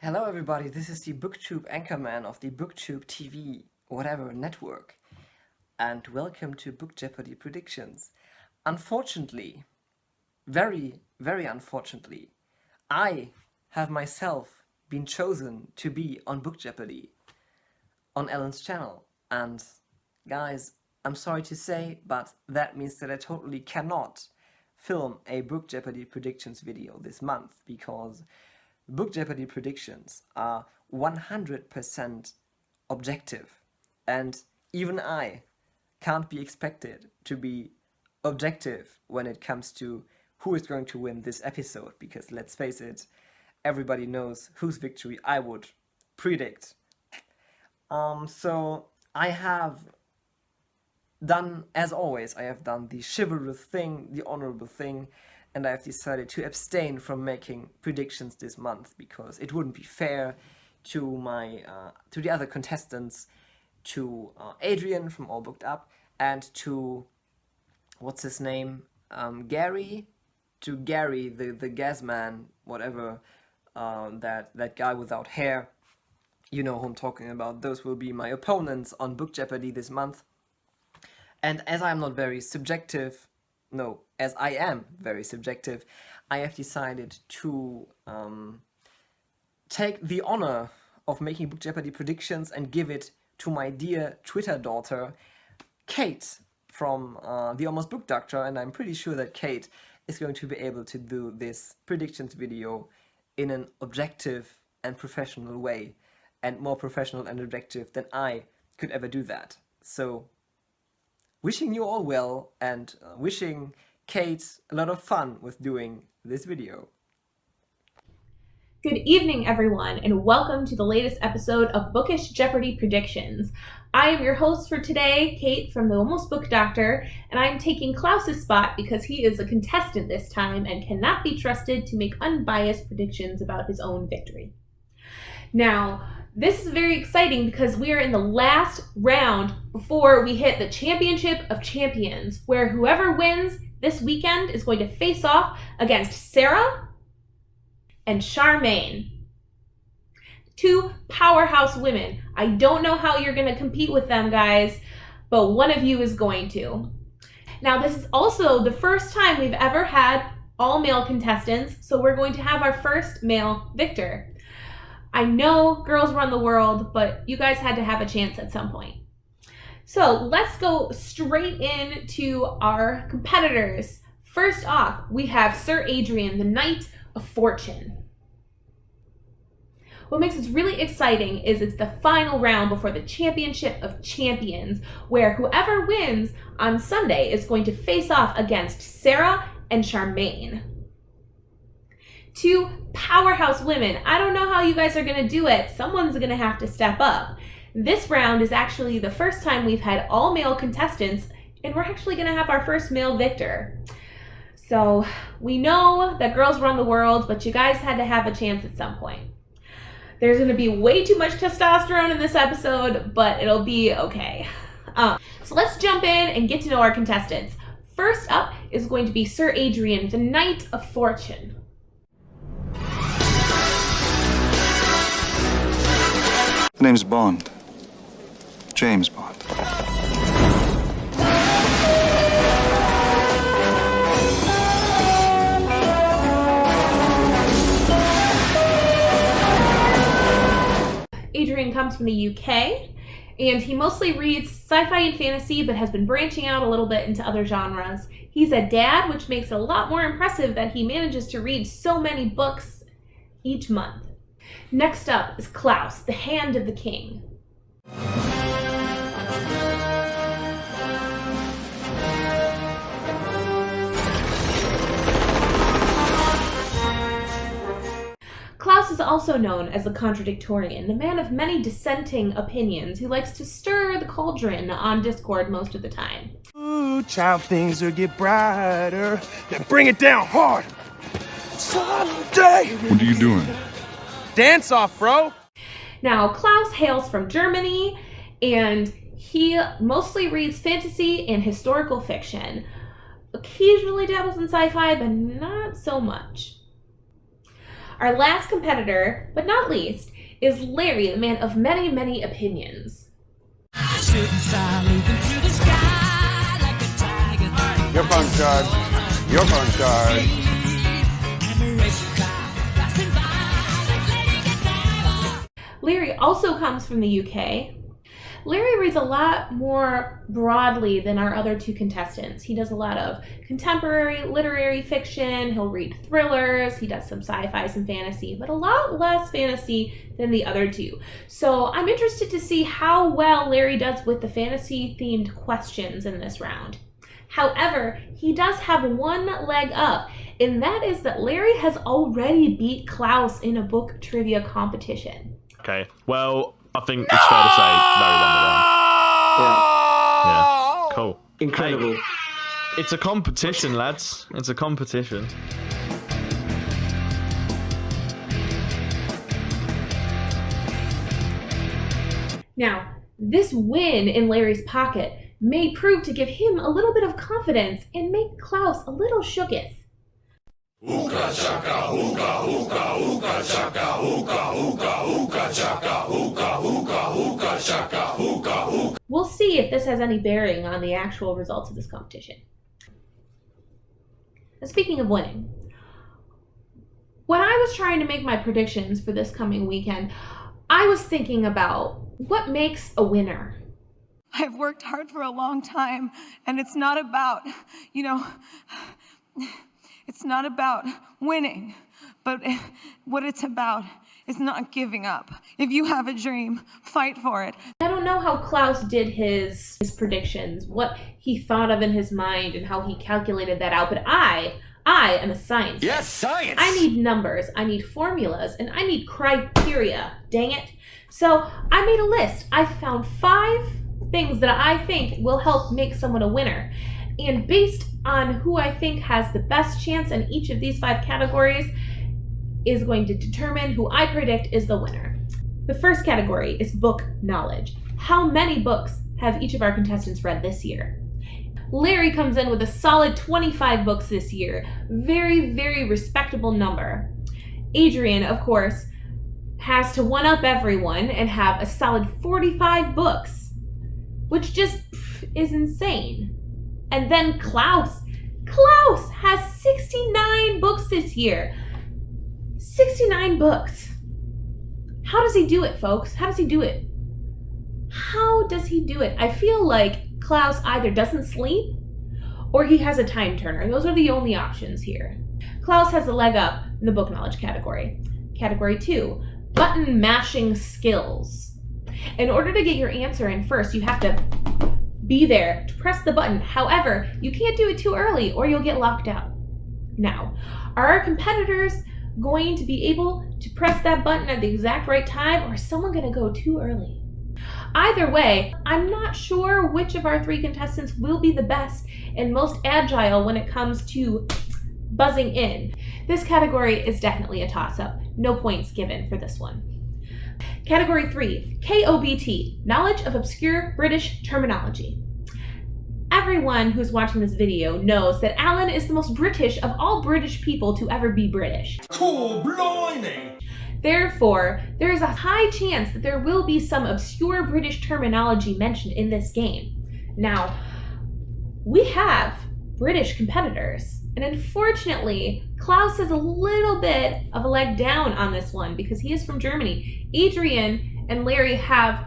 Hello everybody, this is the BookTube anchorman of the BookTube TV, whatever, network. And welcome to Book Jeopardy Predictions. Unfortunately, very unfortunately, I have myself been chosen to be on Book Jeopardy on Ellen's channel. And guys, I'm sorry to say, but that means that I totally cannot film a Book Jeopardy Predictions video this month because Book Jeopardy predictions are 100% objective, and even I can't be expected to be objective when it comes to who is going to win this episode, because let's face it, everybody knows whose victory I would predict. So I have done, as always, I have done the chivalrous thing, the honorable thing, and I've decided to abstain from making predictions this month because it wouldn't be fair to to the other contestants, to Adrian from All Booked Up, and to what's his name, Gary, the gas man, whatever, that guy without hair. You know who I'm talking about. Those will be my opponents on Book Jeopardy this month. And as I'm not very subjective, as I am very subjective, I have decided to take the honor of making Book Jeopardy predictions and give it to my dear Twitter daughter, Kate, from the.almost.book.doctor, and I'm pretty sure that Kate is going to be able to do this predictions video in an objective and professional way, and more professional and objective than I could ever do that. So, wishing you all well, and wishing Kate a lot of fun with doing this video. Good evening, everyone, and welcome to the latest episode of Bookish Jeopardy Predictions. I am your host for today, Kate from the Almost Book Doctor, and I'm taking Klaus's spot because he is a contestant this time and cannot be trusted to make unbiased predictions about his own victory. Now, this is very exciting because we are in the last round before we hit the Championship of Champions, where whoever wins this weekend is going to face off against Sarah and Charmaine. Two powerhouse women. I don't know how you're going to compete with them, guys, but one of you is going to. Now, this is also the first time we've ever had all male contestants, so we're going to have our first male victor. I know girls run the world, but you guys had to have a chance at some point. So let's go straight into our competitors. First off, we have Sir Adrian, the Knight of Fortune. What makes this really exciting is it's the final round before the Championship of Champions, where whoever wins on Sunday is going to face off against Sarah and Charmaine. Two powerhouse women. I don't know how you guys are going to do it. Someone's going to have to step up. This round is actually the first time we've had all male contestants, and we're actually going to have our first male victor. So we know that girls run the world, but you guys had to have a chance at some point. There's going to be way too much testosterone in this episode, but it'll be okay. So let's jump in and get to know our contestants. First up is going to be Sir Adrian, the Knight of Fortune. The name's Bond. James Bond. Adrian comes from the UK, and he mostly reads sci-fi and fantasy, but has been branching out a little bit into other genres. He's a dad, which makes it a lot more impressive that he manages to read so many books each month. Next up is Klaus, the Hand of the King. Klaus is also known as the Contradictorian, the man of many dissenting opinions who likes to stir the cauldron on Discord most of the time. Ooh, child, things will get brighter. Then bring it down hard. Someday. What are you doing? Dance off, bro. Now, Klaus hails from Germany, and he mostly reads fantasy and historical fiction. Occasionally dabbles in sci-fi, but not so much. Our last competitor, but not least, is Larry, the man of many, many opinions. Your phone charge. Your phone charge. Larry also comes from the UK. Larry reads a lot more broadly than our other two contestants. He does a lot of contemporary literary fiction, he'll read thrillers, he does some sci-fi, some fantasy, but a lot less fantasy than the other two. So I'm interested to see how well Larry does with the fantasy-themed questions in this round. However, he does have one leg up, and that is that Larry has already beat Klaus in a book trivia competition. Okay, well, I think it's fair to say Larry won the round. Yeah, cool. Incredible. Hey, it's a competition, lads. It's a competition. Now, this win in Larry's pocket may prove to give him a little bit of confidence and make Klaus a little shooketh. Hookah chaka, hookah, hookah, hookah chaka, hookah, hookah, hookah chaka, hookah, hookah, hookah chaka, hookah, hookah. We'll see if this has any bearing on the actual results of this competition. Now, speaking of winning, when I was trying to make my predictions for this coming weekend, I was thinking about what makes a winner. I've worked hard for a long time, and it's not about, it's not about winning, but what it's about is not giving up. If you have a dream, fight for it. I don't know how Klaus did his predictions, what he thought of in his mind, and how he calculated that out, but I am a scientist. Yes, science! I need numbers, I need formulas, and I need criteria, dang it. So I made a list. I found 5 things that I think will help make someone a winner. And based on who I think has the best chance in each of these 5 categories is going to determine who I predict is the winner. The first category is book knowledge. How many books have each of our contestants read this year? Larry comes in with a solid 25 books this year. Very, very respectable number. Adrian, of course, has to one-up everyone and have a solid 45 books, which just is insane. And then Klaus has 69 books this year. 69 books. How does he do it, folks? How does he do it? How does he do it? I feel like Klaus either doesn't sleep or he has a time turner. Those are the only options here. Klaus has a leg up in the book knowledge category. Category 2, button mashing skills. In order to get your answer in first, you have to be there to press the button. However, you can't do it too early or you'll get locked out. Now, are our competitors going to be able to press that button at the exact right time, or is someone going to go too early? Either way, I'm not sure which of our 3 contestants will be the best and most agile when it comes to buzzing in. This category is definitely a toss-up. No points given for this one. Category 3, KOBT, knowledge of obscure British terminology. Everyone who's watching this video knows that Alan is the most British of all British people to ever be British. Cool, blimey! Therefore, there is a high chance that there will be some obscure British terminology mentioned in this game. Now, we have British competitors, and unfortunately, Klaus has a little bit of a leg down on this one because he is from Germany. Adrian and Larry have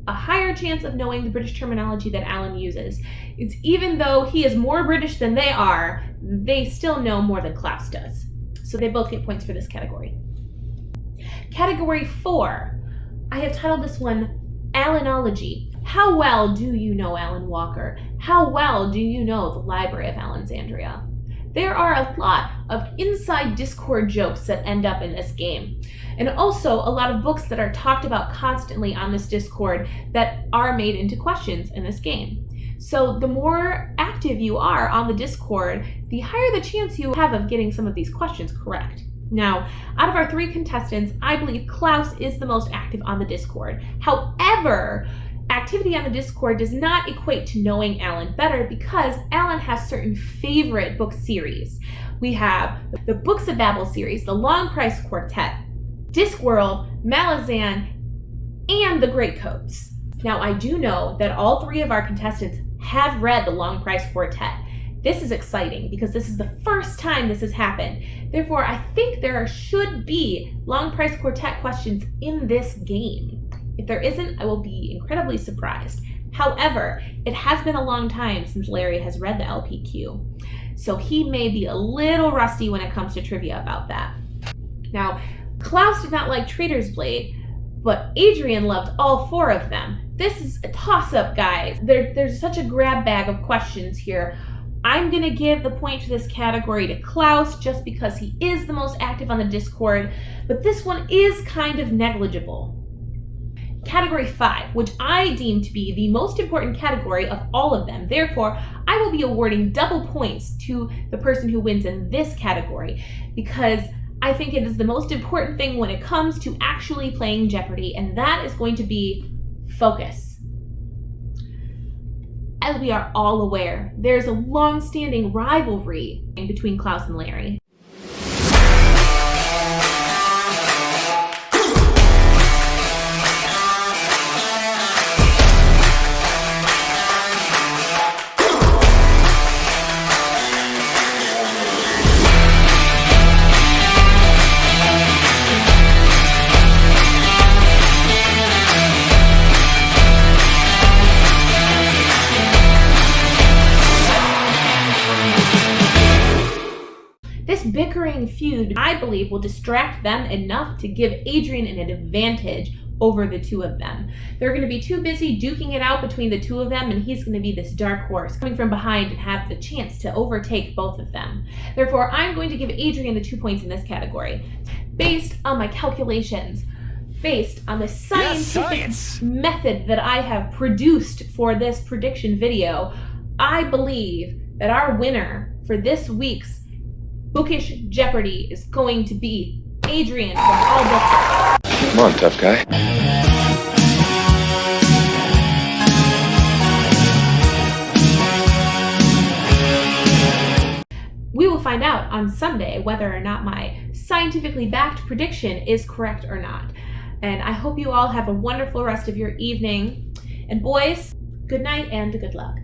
a higher chance of knowing the British terminology that Alan uses. It's even though he is more British than they are, they still know more than Klaus does. So they both get points for this category. Category 4, I have titled this one Alanology. How well do you know Alan Walker? How well do you know the Library of Alexandria? There are a lot of inside Discord jokes that end up in this game, and also a lot of books that are talked about constantly on this Discord that are made into questions in this game. So the more active you are on the Discord, the higher the chance you have of getting some of these questions correct. Now, out of our 3 contestants, I believe Klaus is the most active on the Discord. However, activity on the Discord does not equate to knowing Alan better because Alan has certain favorite book series. We have the Books of Babel series, the Long Price Quartet, Discworld, Malazan, and the Greatcoats. Now, I do know that all 3 of our contestants have read the Long Price Quartet. This is exciting because this is the first time this has happened. Therefore, I think there should be Long Price Quartet questions in this game. If there isn't, I will be incredibly surprised. However, it has been a long time since Larry has read the LPQ, so he may be a little rusty when it comes to trivia about that. Now, Klaus did not like Traitor's Blade, but Adrian loved all 4 of them. This is a toss-up, guys. There's such a grab bag of questions here. I'm going to give the point to this category to Klaus just because he is the most active on the Discord, but this one is kind of negligible. Category 5, which I deem to be the most important category of all of them. Therefore, I will be awarding double points to the person who wins in this category because I think it is the most important thing when it comes to actually playing Jeopardy, and that is going to be focus. As we are all aware, there's a long-standing rivalry between Klaus and Larry. This bickering feud, I believe, will distract them enough to give Adrian an advantage over the 2 of them. They're going to be too busy duking it out between the 2 of them, and he's going to be this dark horse coming from behind and have the chance to overtake both of them. Therefore, I'm going to give Adrian the 2 points in this category. Based on my calculations, based on the scientific method that I have produced for this prediction video, I believe that our winner for this week's Bookish Jeopardy is going to be Adrian from All Books. Come on, tough guy. We will find out on Sunday whether or not my scientifically backed prediction is correct or not. And I hope you all have a wonderful rest of your evening. And boys, good night and good luck.